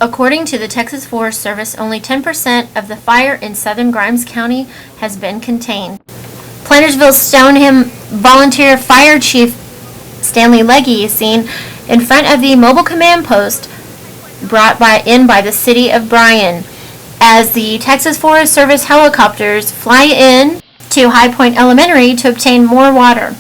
According to the Texas Forest Service, only 10% of the fire in southern Grimes County has been contained. Plantersville Stoneham Volunteer Fire Chief Stanley Legge is seen in front of the mobile command post brought in by the city of Bryan as the Texas Forest Service helicopters fly in to High Point Elementary to obtain more water.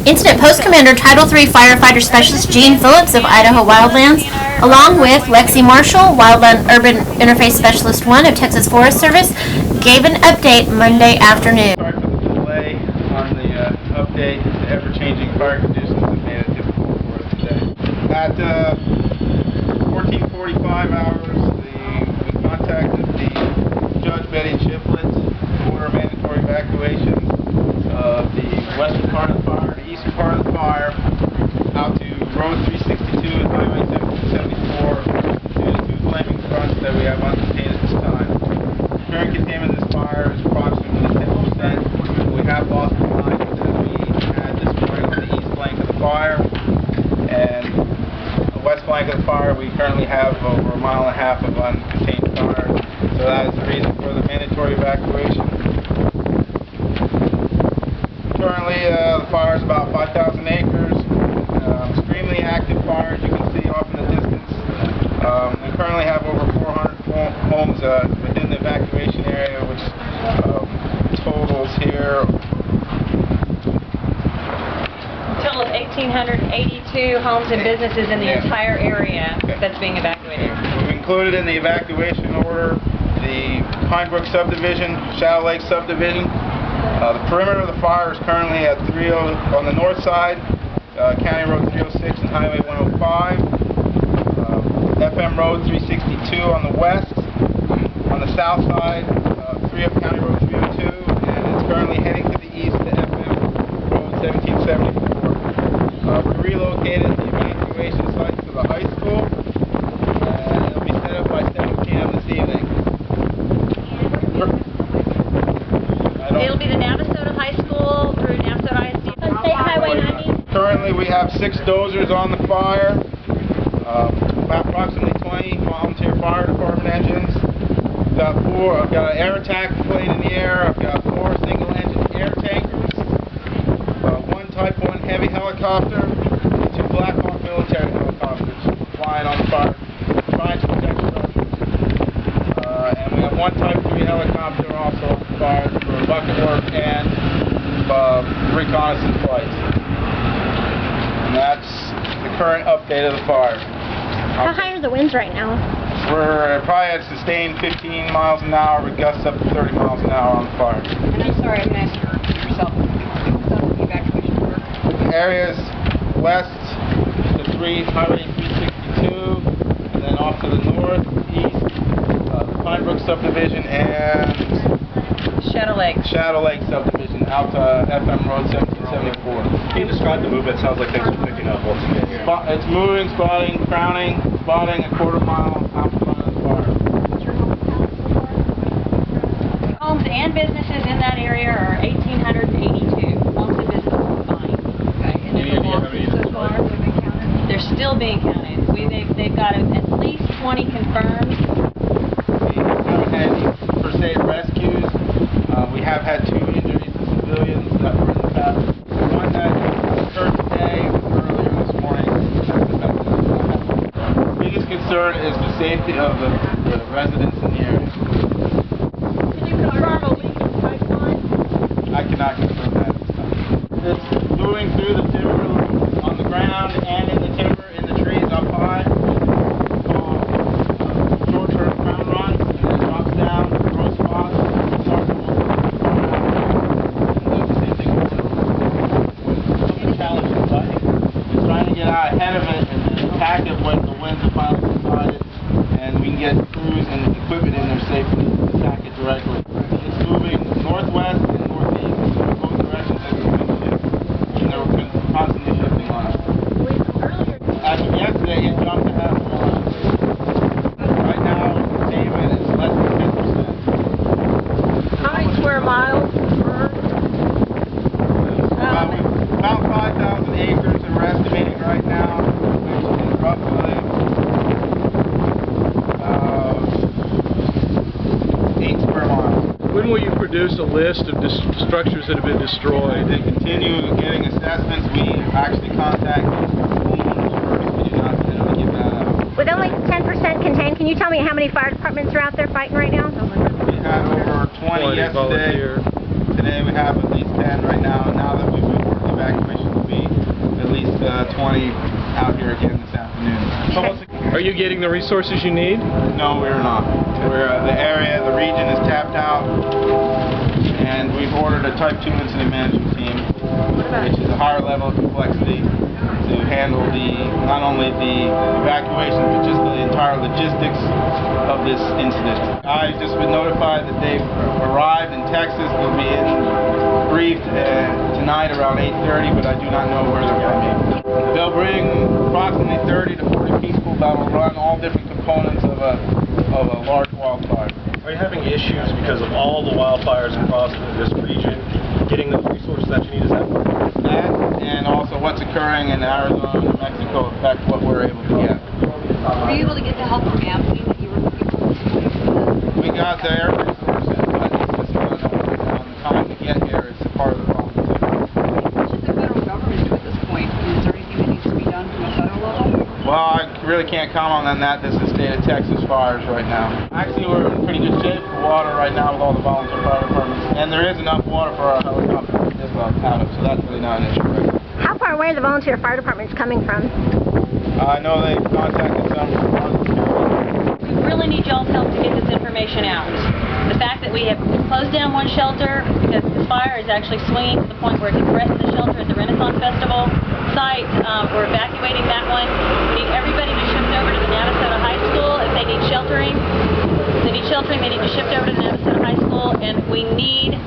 Incident Post Commander Title III Firefighter Specialist Gene Phillips of Idaho Wildlands, along with Lexi Marshall, Wildland Urban Interface Specialist 1 of Texas Forest Service, gave an update Monday afternoon. Sorry for the delay on the update. The ever-changing fire conditions have made it difficult for us today. At 14:45 hours, we contacted the Judge Betty Chiplett to order mandatory evacuation of the western part of the fire, the eastern part of the fire, out to Road 362 and Highway 1774 to the two flaming fronts that we have uncontained at this time. The current containment of this fire is approximately 10%. We have lost the line that we had this morning on the east flank of the fire, and the west flank of the fire we currently have over 1.5 miles of uncontained fire, so that is the reason for the mandatory evacuation. Currently, the fire is about 5,000 acres. Extremely active fire, as you can see off in the distance. We currently have over 400 homes within the evacuation area, which totals here. A total of 1,882 homes and businesses in the entire area that's being evacuated. We've included in the evacuation order the Pine Brook subdivision, Shadow Lake subdivision. The perimeter of the fire is currently at on the north side, County Road 306 and Highway 105, FM Road 362 on the west, on the south side, 3 up County Road 302, and it's currently heading to the east to FM Road 1774. We relocated the evacuation site to the high school, and it'll be set up by 7 p.m. this evening. It'll be the Navasota High School through Navasota ISD on State Highway 90. Currently, we have 6 dozers on the fire, approximately 20 volunteer fire department engines. I've got an air attack plane in the air. I've got 4 single-engine air tankers, 1 Type 1 heavy helicopter, 2 Black Hawk military helicopters flying on the fire, trying to protect the residents. And we have 1 Type 3 helicopter also on the fire for bucket work and reconnaissance flights. And that's the current update of the fire. How high are the winds right now? We're probably at sustained 15 miles an hour with gusts up to 30 miles an hour on the fire. And I'm sorry, I'm going to ask yourself, the evacuation work. The areas west to Highway 362, and then off to the northeast, the Pine Brook subdivision and Shadow Lake subdivision out to FM Road 1774. Can you describe the movement? It sounds like things are picking up once again here. It's moving, spotting, crowning, spotting a quarter mile out front of the fire. Homes and businesses in that area are 1,882 homes and businesses combined. Okay, and Any idea how many so far have been counted? They're still being counted. They've got at least 20 confirmed. We haven't had any per se rescues. We have had 2 injuries to civilians that were in the past. One that occurred today, earlier this morning. The biggest concern is the safety of the residents in the area. Can you confirm a leak in the pipeline? I cannot confirm that. It's moving through the timber on the ground and in the timber, in the trees up high. Short-term ground runs, and then it drops down, throws spots, starts to move. And that's the same thing with the challenge is trying to get out ahead of it and then attack it when the winds are finally subsided, and we can get crews and equipment in there safely to attack it directly. It's moving northwest and northeast, both directions as it's been shifted, and they're constantly shifting on us. As of yesterday, it jumped to half a mile. Right now, containment is less than 10%. How many square miles burned? About 5,000 acres, and we're estimating right now, which is roughly a list of structures that have been destroyed. They continue getting assessments. We actually contacted homeowners first. We did not give that out. With only 10% contained, can you tell me how many fire departments are out there fighting right now? We had over 20 yesterday. Volunteer. Today we have at least 10 right now. And now that we've moved to evacuation, will be at least 20 out here again this afternoon. Are you getting the resources you need? No, we're not. The region is tapped out, and we've ordered a Type 2 incident management team, which is a higher level of complexity to handle not only the evacuation, but just the entire logistics of this incident. I've just been notified that they've arrived in Texas. They'll be briefed tonight around 8:30, but I do not know where they're going to be. They'll bring approximately 30 to 40 people that will run all different components of a large wildfire. Are you having issues because of all the wildfires across this region, getting those resources that you need? Is that and also what's occurring in Arizona and New Mexico affect what we're able to get. Were you able to get the help from Amity that you were looking for? We got the air resources, but it's just not on the time to get here. It's a part of the problem too. What should the federal government do at this point? Is there anything that needs to be done from a federal level? Well, I really can't comment on that. This is the state of Texas fires right now. Actually, we're in pretty good shape for water right now with all the volunteer fire departments. And there is enough water for our helicopter to dip out of, so that's really not an issue right now. How far away are the volunteer fire departments coming from? I know they've contacted some from Harlan County. We really need y'all's help to get this information out. The fact that we have closed down one shelter because the fire is actually swinging to the point where it can threaten the shelter at the Renaissance Festival site. We're evacuating that one. We need everybody to shift over to the Navasota High School if they need sheltering. If they need sheltering, they need to shift over to the Navasota High School, and we need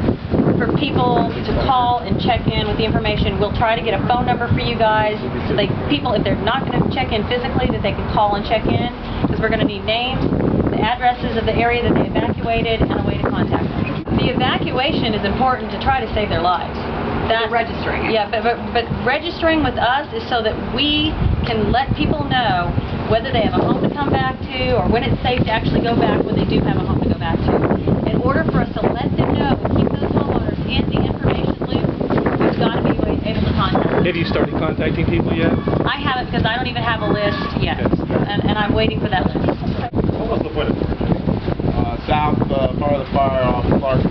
for people to call and check in with the information. We'll try to get a phone number for you guys so people, if they're not going to check in physically, that they can call and check in, because we're going to need names, the addresses of the area that they evacuated, and a way to contact them. The evacuation is important to try to save their lives. That's registering. Yeah, but registering with us is so that we can let people know whether they have a home to come back to or when it's safe to actually go back when they do have a home to go back to. In order for us to let them know and keep those homeowners in the information loop, we've got to be able to contact them. Have you started contacting people yet? I haven't, because I don't even have a list yet, and I'm waiting for that list. what was the point of it? South part of the fire off Clark.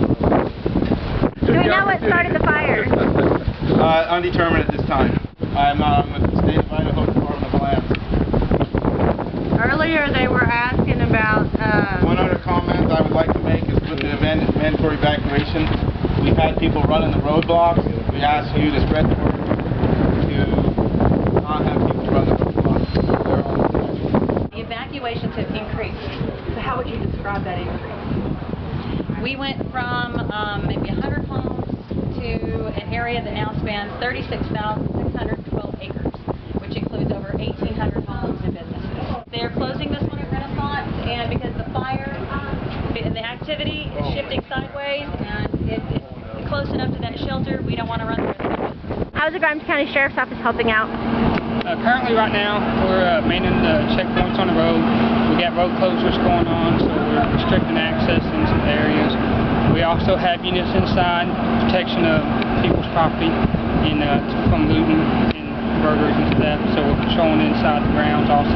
Do we know what started the fire? Undetermined at this time. I'm with the State of Idaho Department of Lands. Earlier they were asking about, One other comment I would like to make is with the mandatory evacuation, we've had people running the roadblocks. We ask you to spread the word to not have people run the roadblocks. They're on the schedule. The evacuations have increased. so how would you describe that increase? We went from maybe 100 homes to an area that now spans 36,612 acres, which includes over 1,800 homes and businesses. They're closing this one at Renaissance, and because the fire and the activity is shifting sideways, and it's close enough to that shelter, we don't want to run the risk of it. How's the Grimes County Sheriff's Office helping out? Currently, right now, we're manning the checkpoints on the road. We got road closures going on, so we're restricting access in some areas. We also have units inside, protection of people's property and from looting and burglars and stuff. So we're patrolling inside the grounds also.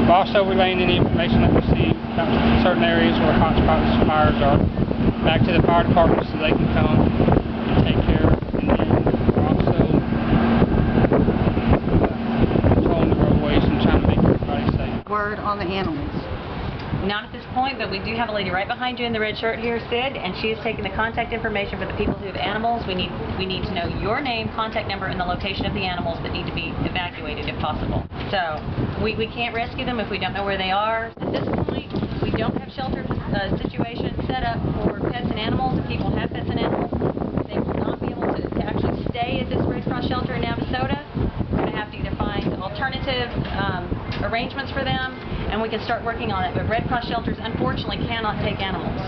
We're also relaying any information that we see about certain areas where hotspots fires are back to the fire department so they can come and take care of it. And then we're also patrolling the roadways and trying to make everybody safe. Word on the animals. Not at this point, but we do have a lady right behind you in the red shirt here, Sid, and she is taking the contact information for the people who have animals. We need to know your name, contact number, and the location of the animals that need to be evacuated if possible. So we can't rescue them if we don't know where they are. At this point, we don't have shelter situations set up for pets and animals. If people have pets and animals, they will not be able to actually stay at this Red Cross shelter in Navasota. We're going to have to either find alternative arrangements for them, and we can start working on it. But Red Cross shelters, unfortunately, cannot take animals.